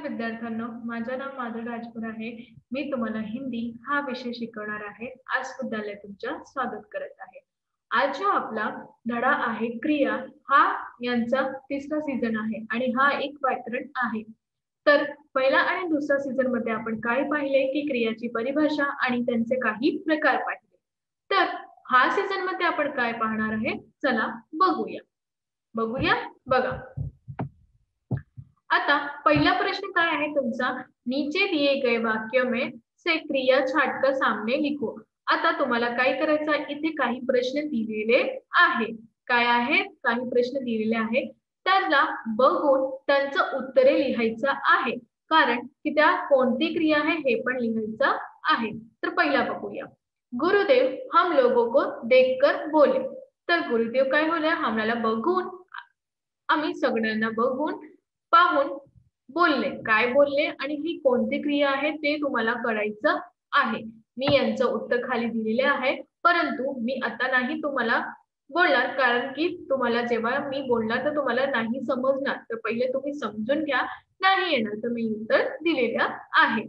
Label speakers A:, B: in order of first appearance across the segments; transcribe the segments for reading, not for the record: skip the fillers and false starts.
A: विद्यार्थ्यांनो, माझं नाव माधुरी राजपूर आहे. मी तुम्हाला हिंदी हा विषय शिकवणार आहे. आज विद्यालयात तुमचं स्वागत करत आहे. आज जो आपला धडा आहे क्रिया हा यांचा तिसरा सीझन आहे आणि हा एक व्याकरण आहे. तर पहिला आणि दुसरा सीझन मध्ये आपण काय पाहिले की क्रियाची परिभाषा आणि त्यांचे काही प्रकार पाहिले. तर हा सीझन मध्ये आपण काय पाहणार आहे? चला बघूया. बघा. आता पहिला प्रश्न काय आहे तुमचा? नीचे दिए गए वाक्य में से क्रिया छाटकर सामने लिखो. आता तुम्हाला काय करायचं आहे? इथे काही प्रश्न दिलेले आहे. काय आहेत? काही प्रश्न दिलेले आहेत. त्याला बघून त्यांचं उत्तरे लिहायचं आहे. कारण की त्या कोणती क्रिया आहे हे पण लिहायचं आहे. तर पहिला बघूया. गुरुदेव हम लोगों को देखकर बोले. तर गुरुदेव काय बोलले? आम्हाला बघून, आम्ही सगळ्यांना बघून पाहून बोलले. काय बोलले आणि ही कोणती क्रिया आहे ते तुम्हाला करायचं आहे. मी यांचं उत्तर खाली दिलेले आहे, परंतु मी आता नाही तुम्हाला बोलणार, कारण की तुम्हाला जेव्हा मी बोलणार तर तुम्हाला नाही समजणार. तर पहिले तुम्ही समजून घ्या. नाही येणार तर मी उत्तर दिलेलं आहे.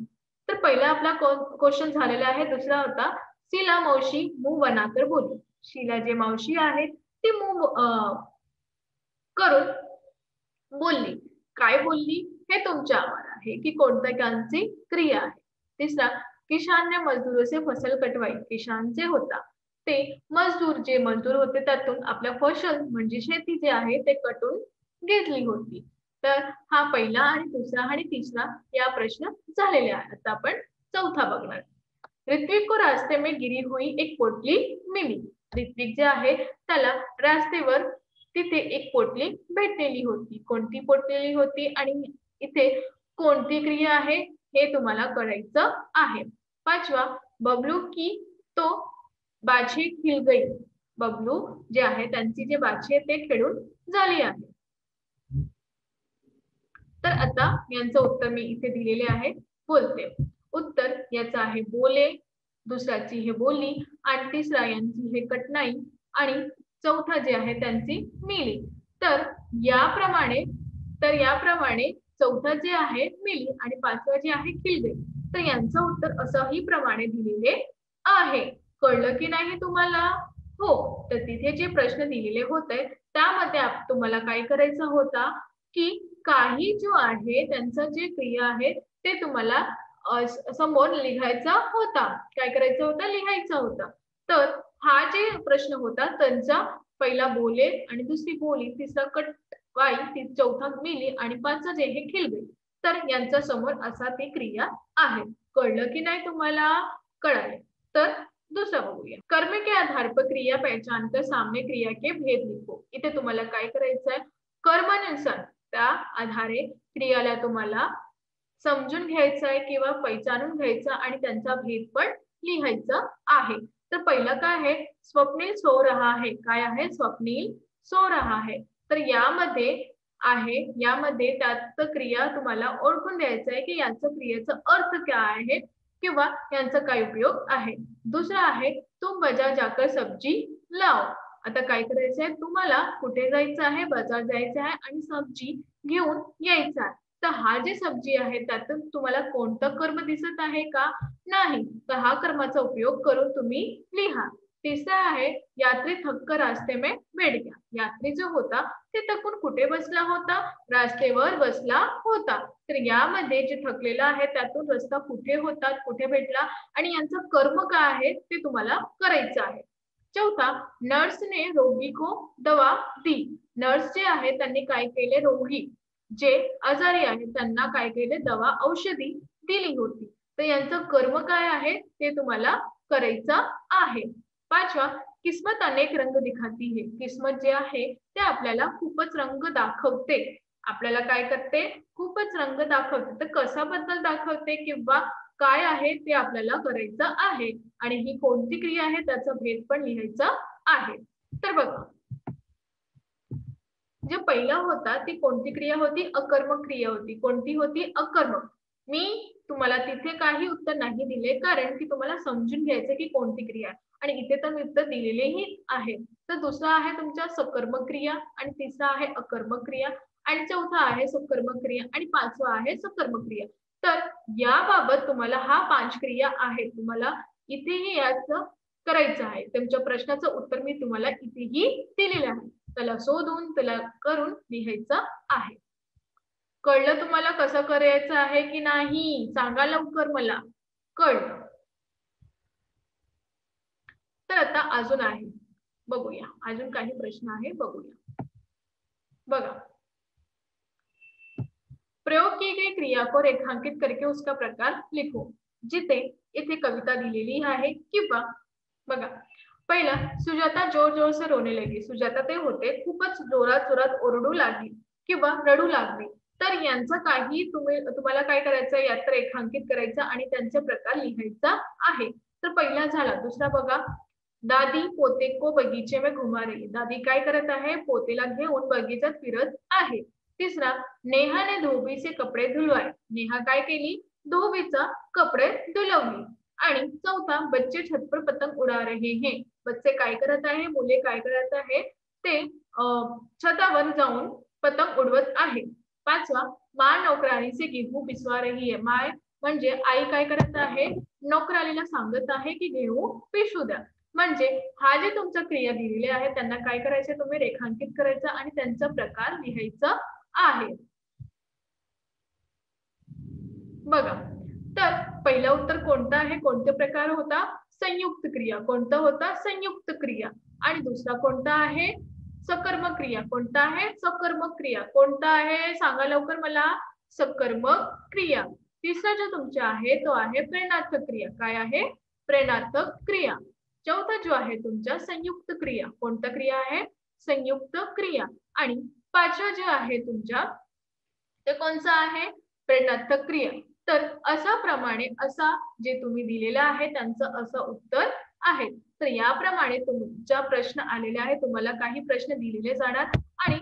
A: तर पहिला आपला क्वेश्चन झालेला आहे. दुसरा होता शीला मावशी मुंह बनाकर बोली. शीला जे मावशी आहे ती मुंह करून बोलली. काय बोलली हे तुमच्यावर आहे की कोणत्या कामची क्रिया आहे. तिसरा किसान ने मजदूरों से फसल कटवाई. किसान जे होता ते मजदूर होते त्यातून आपल्या फसल म्हणजे शेती जे आहे ते कटून घेतली होती. तर हा पहिला आणि दुसरा आणि तिसरा या प्रश्न झालेले आहे. आता आपण चौथा बघणार. ऋत्विक को रास्ते में गिरी हुई एक पोटली मिली. ऋत्विक जे आहे त्याला रस्त्यावर तिथे एक पोटली भेटलेली होती. कोणती पोटलेली होती आणि इथे कोणती क्रिया आहे हे तुम्हाला करायचं आहे. पाचवा बबलू की तो बाछी खिल गई. बबलू जे आहे त्यांची जे बाछी आहे ते खेळून झाली आहे. तर आता यांचं उत्तर मी इथे दिलेले आहे. बोलते. उत्तर याचं आहे बोले, दुसऱ्याची हे बोली आणि तिसरा यांची हे कटनाई आणि चौथा जे आहे त्यांची मिली. तर याप्रमाणे चौथा जे आहे मिली आणि पाचवा जे आहे खिल गई. तर यांचं उत्तर असंही प्रमाणे दिलेले आहे. कळलं की नाही तुम्हाला? हो. तर तिथे जे प्रश्न दिलेले होते त्यामध्ये तुम्हाला काय करायचं होता की काही जो आहे त्यांचं जे क्रिया आहे ते तुम्हाला समोर लिहायचा होता. काय करायचं होतं? लिहायचं होतं. तर हा जे प्रश्न होता त्यांचा पहिला बोले आणि दुसरी बोली, तिसरा कटवाई, चौथा मिली आणि पाचवा जे हे खिल गई. तर यांच्या समोर असा ती क्रिया आहे. कळलं की नाही तुम्हाला? कळाले. तर दुसरा बघूया. कर्म के आधार पर क्रिया पहचान कर सामने क्रिया के भेद लिखो. इथे तुम्हाला काय करायचं आहे? कर्मानुसार त्या आधारे क्रियाला तुम्हाला समजून घ्यायचं आहे किंवा पहचानून घ्यायचं आणि त्यांचा भेद पण लिहायचा आहे. तर पहिला काय आहे? स्वप्नील सो रहा है. काय आहे? स्वप्नील सो रहा है. तर यामध्ये त्यात क्रिया तुम्हाला ओळखून द्यायचं आहे की यांचं क्रियेचा अर्थ काय आहे किंवा यांचा काय उपयोग आहे. दुसरा आहे तुम बाजार जाकर सब्जी लाओ. आता काय करायचं आहे? तुम्हाला कुठे जायचं आहे? बाजार जायचं आहे आणि सब्जी घेऊन यायचं आहे. तर हा जे सब्जी आहे त्यातून तुम्हाला कोणतं कर्म दिसत आहे का? नाही. तर हा कर्माचा उपयोग करून तुम्ही लिहा. तिसरा आहे यात्री थककर रास्ते में बैठ गया. यात्री जो होता ते थकून कुठे बसला होता? रस्त्यावर बसला होता. तर यामध्ये जे थकलेला आहे त्यातून रस्ता कुठे होता, कुठे भेटला आणि यांचं कर्म काय आहे ते तुम्हाला करायचं आहे. चौथा नर्स ने रोगी को दवा दी. नर्स जे आहे त्यांनी काय केले? रोगी जे आजारी आहेत त्यांना काय केले? दवा औषधी दिली होती. तर यांचं कर्म काय आहे ते तुम्हाला करायचं आहे. पाचवा किस्मत अनेक रंग दिखाती है. किस्मत जे आहे ते आपल्याला खूपच रंग दाखवते. आपल्याला काय करते? खूपच रंग दाखवते. तर कशाबद्दल दाखवते किंवा काय आहे ते आपल्याला करायचं आहे आणि ही कोणती क्रिया आहे त्याचा भेद पण लिहायचा आहे. तर बघा, जे पहिला होता ती कोणती क्रिया होती? अकर्मक क्रिया होती. कोणती होती? अकर्मक. मी तुम्हाला तिथे काही उत्तर नाही दिले कारण की तुम्हाला समजून घ्यायचं की कोणती क्रिया आहे आणि इथे तर मी उत्तर दिलेलेही आहे. तर दुसरा आहे तुमच्या सकर्मक क्रिया आणि तिसरा आहे अकर्मक क्रिया आणि चौथा आहे सकर्मक क्रिया आणि पाचवा आहे सकर्मक क्रिया. तर याबाबत तुम्हाला हा 5 क्रिया आहेत. तुम्हाला इथेही याचं करायचं आहे. तुमच्या प्रश्नाचं उत्तर मी तुम्हाला इथेही दिलेलं आहे. त्याला शोधून त्याला करून लिहायचं आहे. कळलं तुम्हाला कसं करायचं आहे की नाही? सांगा लवकर मला. कळलं. तर आता अजून आहे. बघूया. अजून काही प्रश्न आहे बघूया. बघा. प्रयोग की गई क्रिया को रेखांकित करके उसका प्रकार लिखो. जिथे इथे कविता दिलेली आहे किंवा बघा. पहिलं सुजाता जोर जोर से रोने लगी. सुजाता ते होते खूपच जोरात जोरात ओरडू लागली किंवा रडू लागली. तर यांचं काही तुम्हाला काय करायचं यात रेखांकित करायचं आणि त्यांचे प्रकार लिहायचा आहे. तर पहिला झाला. दुसरा बघा. दादी पोते को बगीचे में घुमा रही. दादी काय करत आहे? पोतेला घेऊन बगीचात फिरत आहे. तिसरा नेहाने धोबी से कपडे धुलवाए. नेहा काय केली? धोबीचा कपडे धुलवली. आणि चौथा बच्चे छत पर पतंग उडा रहे हैं. बच्चे काय करत आहे? मुले काय करत आहे? ते छतावर जाऊन पतंग उडवत आहे. पाचवा माँ नौकरानी से गेहूं पिसवा रही है. माय म्हणजे आई काय करत आहे? नोकरालीला सांगत आहे की गेहूं पिसू द्या. म्हणजे हा जे तुमच्या क्रिया दिलेले आहे त्यांना काय करायचे? तुम्ही रेखांकित करायचं आणि त्यांचा प्रकार लिहायचा आहे. बघा. तर पहिला उत्तर कोणता आहे? कोणते प्रकार होता? संयुक्त क्रिया. कोणता होता? संयुक्त क्रिया. आणि दुसरा कोणता आहे? सकर्मक क्रिया. कोणता आहे? सकर्मक क्रिया. कोणता आहे? सांगा लवकर मला. सकर्मक क्रिया. तिसरा जो तुमचा आहे तो आहे प्रेरणात्मक क्रिया. काय आहे? प्रेरणात्मक क्रिया. चौथा जो आहे तुमचा संयुक्त क्रिया. कोणता क्रिया आहे? संयुक्त क्रिया. आणि पाचवा जो आहे तुमचा ते कोणचा आहे? प्रेरणात्मक क्रिया. तर अशा प्रमाणे असा जे तुम्ही दिलेलं आहे त्यांचं असं उत्तर आहे. तर याप्रमाणे तुमचा प्रश्न आलेला आहे. तुम्हाला काही प्रश्न दिलेले जाणार आणि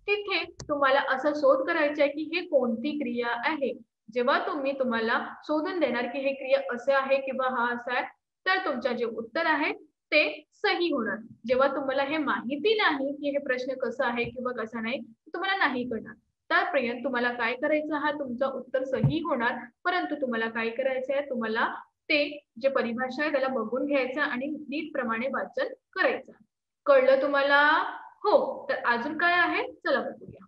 A: तिथे तुम्हाला असं शोध करायचं आहे की हे कोणती क्रिया आहे. जेव्हा तुम्हाला शोधून देणार की हे क्रिया असे आहे किंवा हा असा आहे तर तुमचे जे उत्तर आहे ते सही होणार. जेव्हा तुम्हाला हे माहिती नाही की हे प्रश्न कसं आहे किंवा कसं नाही तुम्हाला नाही कळणार. त्यापर्यंत तुम्हाला काय करायचं हा तुमचा उत्तर सही होणार. परंतु तुम्हाला काय करायचं आहे? तुम्हाला ते जे परिभाषा आहे त्याला बघून घ्यायचं आणि नीट प्रमाणे वाचन करायचं. कळलं तुम्हाला? हो. तर अजून काय आहे? चला बघूया.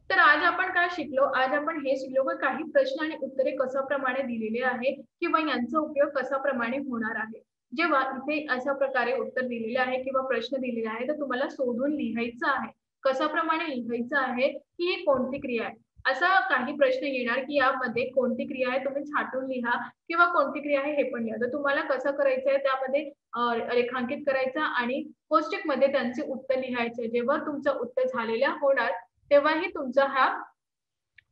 A: तर आज आपण काय शिकलो? आज आपण हे शिकलो की काही प्रश्न आणि उत्तरे कशा प्रमाणे दिलेले आहे किंवा यांचा उपयोग कशा प्रमाणे होणार आहे. जेव्हा इथे अशा प्रकारे उत्तर दिलेले आहे किंवा प्रश्न दिलेले आहे तर तुम्हाला शोधून लिहायचं आहे. कशा प्रमाणे लिहायचं आहे की ही कोणती क्रिया आहे. असा काही प्रश्न येणार की यामध्ये कोणती क्रिया आहे तुम्ही छाटून लिहा किंवा कोणती क्रिया आहे हे पण लिहा. तर तुम्हाला कसं करायचं आहे त्यामध्ये रेखांकित करायचं आणि कोष्टकमध्ये त्यांचे उत्तर लिहायचे. जेव्हा तुमचं उत्तर झालेलं होणार तेव्हाही तुमचा हा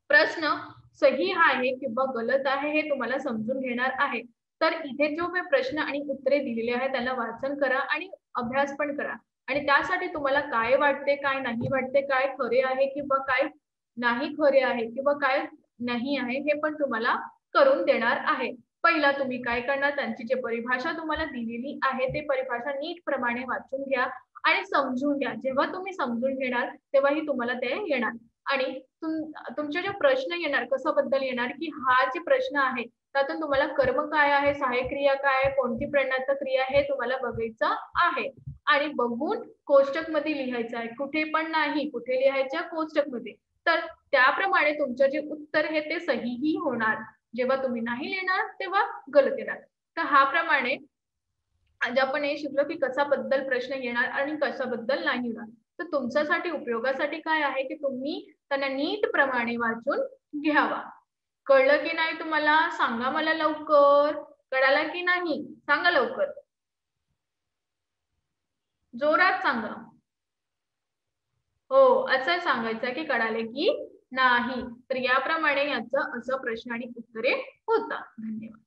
A: प्रश्न सही आहे किंवा गलत आहे हे तुम्हाला समजून घेणार आहे. तर इथे जो मी प्रश्न आणि उत्तरे दिलेले आहेत त्याला वाचन करा आणि अभ्यास पण करा. आणि त्यासाठी तुम्हाला काय वाटते, काय नाही वाटते, काय खरे आहे किंवा काय नाही खरे आहे किंवा काय नाही आहे हे पण तुम्हाला करून देणार आहे. पहिला तुम्ही काय करणार? त्यांची जी परिभाषा तुम्हाला दिलेली आहे ते परिभाषा नीट प्रमाणे वाचून घ्या आणि समजून घ्या. जेव्हा तुम्ही समजून घेणार तेव्हाही तुम्हाला ते येणार. आणि तुमचे जे प्रश्न येणार कशाबद्दल येणार की हा जे प्रश्न आहे त्यातून तुम्हाला कर्म काय आहे, सहाय्यक क्रिया काय आहे, कोणती प्रेरणात्मक क्रिया हे तुम्हाला बघायचं आहे. आणि बघून कोष्टक मध्ये लिहायचं आहे. कुठे पण नाही. कुठे लिहायचं? कोष्टक मध्ये. तर त्याप्रमाणे तुमचं जे उत्तर आहे ते सहीही होणार. जेव्हा तुम्ही नाही लिहिणार तेव्हा गलत येणार. तर हा प्रमाणे आज आपण हे शिकलो की कशाबद्दल प्रश्न येणार आणि कशाबद्दल नाही येणार. तर तुमच्यासाठी उपयोगासाठी काय आहे की तुम्ही त्यांना नीट प्रमाणे वाचून घ्यावा. कळलं की नाही तुम्हाला? सांगा मला लवकर. कळालं की नाही? सांगा लवकर. जोरात सांगा. हो, असं सांगायचं की कळाले की नाही. तर याप्रमाणे याचं असं प्रश्न आणि उत्तरे होतात. धन्यवाद.